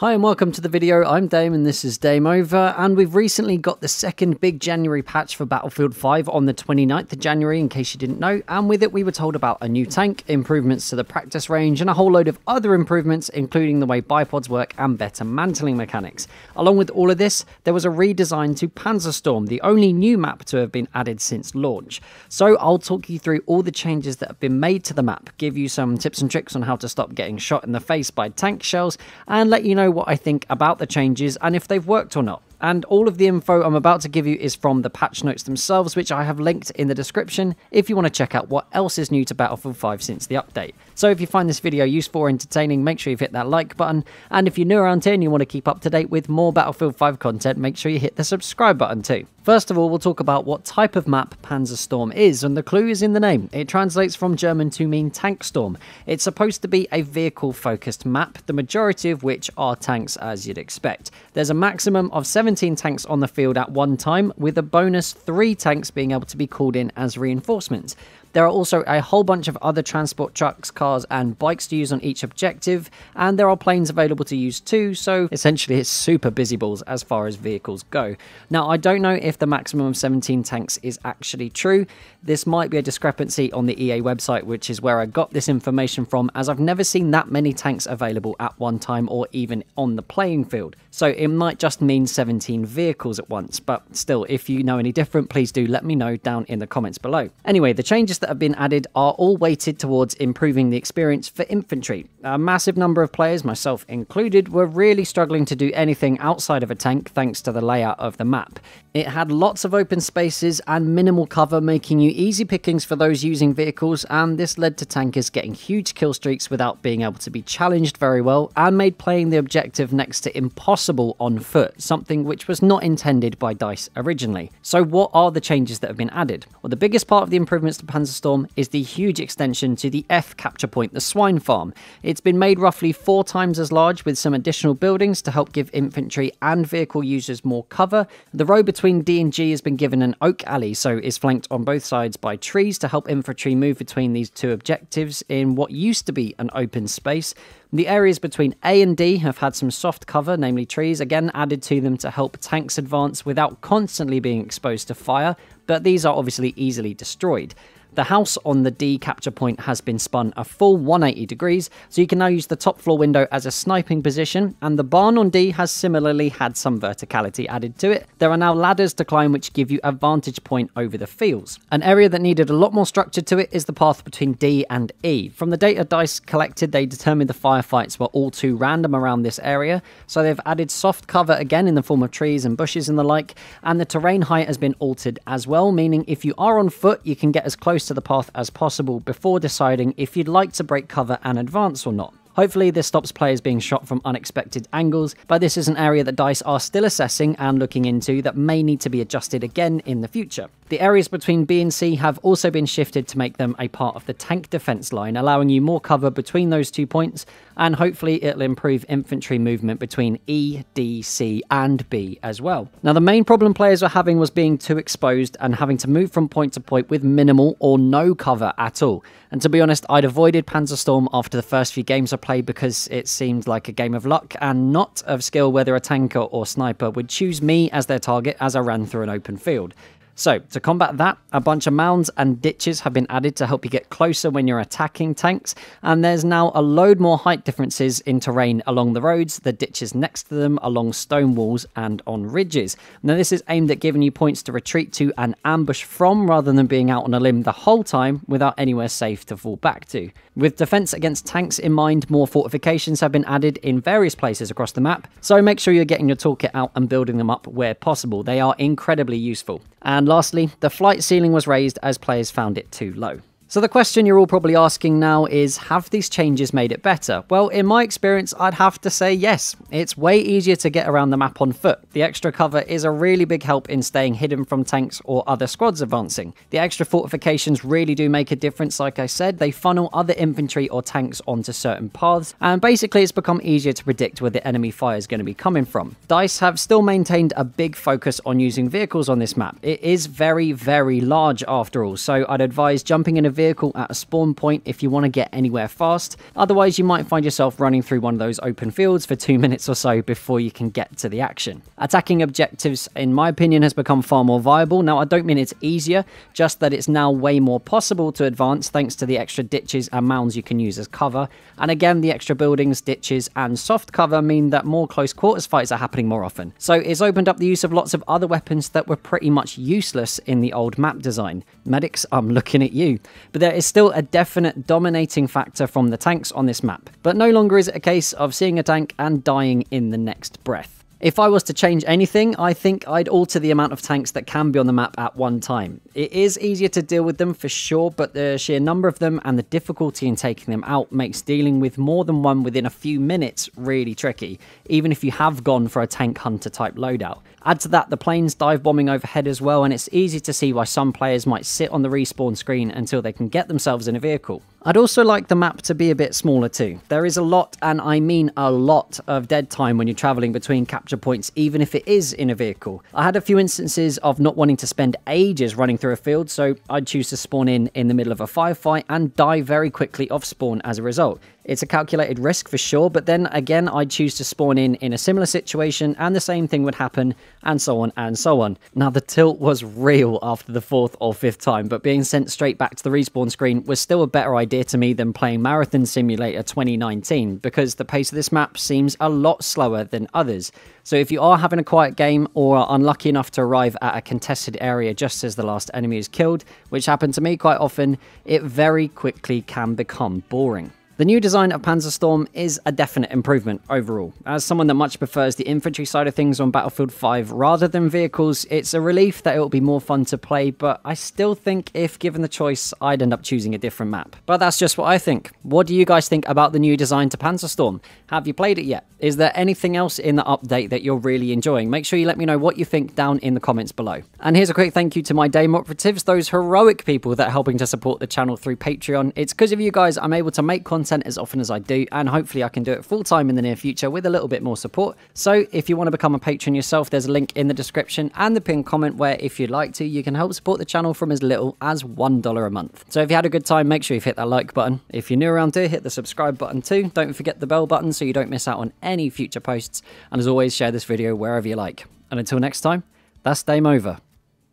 Hi and welcome to the video. I'm Dame and this is Dame Over, and we've recently got the second big January patch for Battlefield 5 on the 29th of January, in case you didn't know, and with it we were told about a new tank, improvements to the practice range, and a whole load of other improvements, including the way bipods work and better mantling mechanics. Along with all of this, there was a redesign to Panzerstorm, the only new map to have been added since launch. So I'll talk you through all the changes that have been made to the map, give you some tips and tricks on how to stop getting shot in the face by tank shells, and let you know what I think about the changes and if they've worked or not. And all of the info I'm about to give you is from the patch notes themselves, which I have linked in the description if you want to check out what else is new to Battlefield 5 since the update. So if you find this video useful or entertaining, make sure you've hit that like button, and if you're new around here and you want to keep up to date with more Battlefield 5 content, make sure you hit the subscribe button too. First of all, we'll talk about what type of map Panzerstorm is, and the clue is in the name. It translates from German to mean tank storm. It's supposed to be a vehicle-focused map, the majority of which are tanks as you'd expect. There's a maximum of 17 tanks on the field at one time, with a bonus 3 tanks being able to be called in as reinforcements. There are also a whole bunch of other transport trucks, cars and bikes to use on each objective, and there are planes available to use too, so essentially it's super busy balls as far as vehicles go. Now, I don't know if the maximum of 17 tanks is actually true. This might be a discrepancy on the EA website, which is where I got this information from, as I've never seen that many tanks available at one time or even on the playing field. So it might just mean 17 vehicles at once, but still, if you know any different, please do let me know down in the comments below. Anyway, the changes that have been added are all weighted towards improving the experience for infantry. A massive number of players, myself included, were really struggling to do anything outside of a tank thanks to the layout of the map. It had lots of open spaces and minimal cover, making you easy pickings for those using vehicles, and this led to tankers getting huge kill streaks without being able to be challenged very well, and made playing the objective next to impossible on foot, something which was not intended by DICE originally. So what are the changes that have been added? Well, the biggest part of the improvements to Panzerstorm is the huge extension to the F capture point, the swine farm. It's been made roughly 4 times as large, with some additional buildings to help give infantry and vehicle users more cover. The road between D and G has been given an oak alley, so is flanked on both sides by trees to help infantry move between these two objectives in what used to be an open space. The areas between A and D have had some soft cover, namely trees, again added to them to help tanks advance without constantly being exposed to fire, but these are obviously easily destroyed. The house on the D capture point has been spun a full 180 degrees, so you can now use the top floor window as a sniping position, and the barn on D has similarly had some verticality added to it. There are now ladders to climb which give you a vantage point over the fields. An area that needed a lot more structure to it is the path between D and E. From the data DICE collected, they determined the firefights were all too random around this area, so they've added soft cover again in the form of trees and bushes and the like, and the terrain height has been altered as well, meaning if you are on foot, you can get as close to the path as possible before deciding if you'd like to break cover and advance or not. Hopefully this stops players being shot from unexpected angles, but this is an area that DICE are still assessing and looking into that may need to be adjusted again in the future. The areas between B and C have also been shifted to make them a part of the tank defense line, allowing you more cover between those 2 points, and hopefully it'll improve infantry movement between E, D, C and B as well. Now, the main problem players were having was being too exposed and having to move from point to point with minimal or no cover at all. And to be honest, I'd avoided Panzerstorm after the first few games I played because it seemed like a game of luck and not of skill whether a tanker or sniper would choose me as their target as I ran through an open field. So, to combat that, a bunch of mounds and ditches have been added to help you get closer when you're attacking tanks, and there's now a load more height differences in terrain along the roads, the ditches next to them, along stone walls and on ridges. Now, this is aimed at giving you points to retreat to and ambush from, rather than being out on a limb the whole time without anywhere safe to fall back to. With defense against tanks in mind, more fortifications have been added in various places across the map, so make sure you're getting your toolkit out and building them up where possible. They are incredibly useful. And lastly, the flight ceiling was raised as players found it too low. So the question you're all probably asking now is, have these changes made it better? Well, in my experience, I'd have to say yes. It's way easier to get around the map on foot. The extra cover is a really big help in staying hidden from tanks or other squads advancing. The extra fortifications really do make a difference, like I said. They funnel other infantry or tanks onto certain paths, and basically it's become easier to predict where the enemy fire is going to be coming from. DICE have still maintained a big focus on using vehicles on this map. It is very, very large after all, so I'd advise jumping in a vehicle vehicle at a spawn point if you want to get anywhere fast. Otherwise, you might find yourself running through one of those open fields for 2 minutes or so before you can get to the action. Attacking objectives, in my opinion, has become far more viable. Now, I don't mean it's easier, just that it's now way more possible to advance thanks to the extra ditches and mounds you can use as cover. And again, the extra buildings, ditches, and soft cover mean that more close quarters fights are happening more often. So it's opened up the use of lots of other weapons that were pretty much useless in the old map design. Medics, I'm looking at you. But there is still a definite dominating factor from the tanks on this map. But no longer is it a case of seeing a tank and dying in the next breath. If I was to change anything, I think I'd alter the amount of tanks that can be on the map at one time. It is easier to deal with them for sure, but the sheer number of them and the difficulty in taking them out makes dealing with more than one within a few minutes really tricky, even if you have gone for a tank hunter type loadout. Add to that the planes dive bombing overhead as well, and it's easy to see why some players might sit on the respawn screen until they can get themselves in a vehicle. I'd also like the map to be a bit smaller too. There is a lot, and I mean a lot, of dead time when you're travelling between capture points, even if it is in a vehicle. I had a few instances of not wanting to spend ages running through a field, so I'd choose to spawn in the middle of a firefight and die very quickly off spawn as a result. It's a calculated risk for sure, but then again, I'd choose to spawn in a similar situation and the same thing would happen, and so on and so on. Now, the tilt was real after the 4th or 5th time, but being sent straight back to the respawn screen was still a better idea to me than playing Marathon Simulator 2019, because the pace of this map seems a lot slower than others. So if you are having a quiet game or are unlucky enough to arrive at a contested area just as the last enemy is killed, which happened to me quite often, it very quickly can become boring. The new design of Panzerstorm is a definite improvement overall. As someone that much prefers the infantry side of things on Battlefield 5 rather than vehicles, it's a relief that it will be more fun to play, but I still think if given the choice, I'd end up choosing a different map. But that's just what I think. What do you guys think about the new design to Panzerstorm? Have you played it yet? Is there anything else in the update that you're really enjoying? Make sure you let me know what you think down in the comments below. And here's a quick thank you to my Dame operatives, those heroic people that are helping to support the channel through Patreon. It's because of you guys I'm able to make content as often as I do, and hopefully I can do it full time in the near future with a little bit more support. So if you want to become a patron yourself, there's a link in the description and the pinned comment where, if you'd like to, you can help support the channel from as little as $1 a month. So if you had a good time, make sure you've hit that like button. If you're new around here, hit the subscribe button too. Don't forget the bell button so you don't miss out on any future posts. And as always, share this video wherever you like. And until next time, that's Dame over.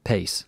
Peace.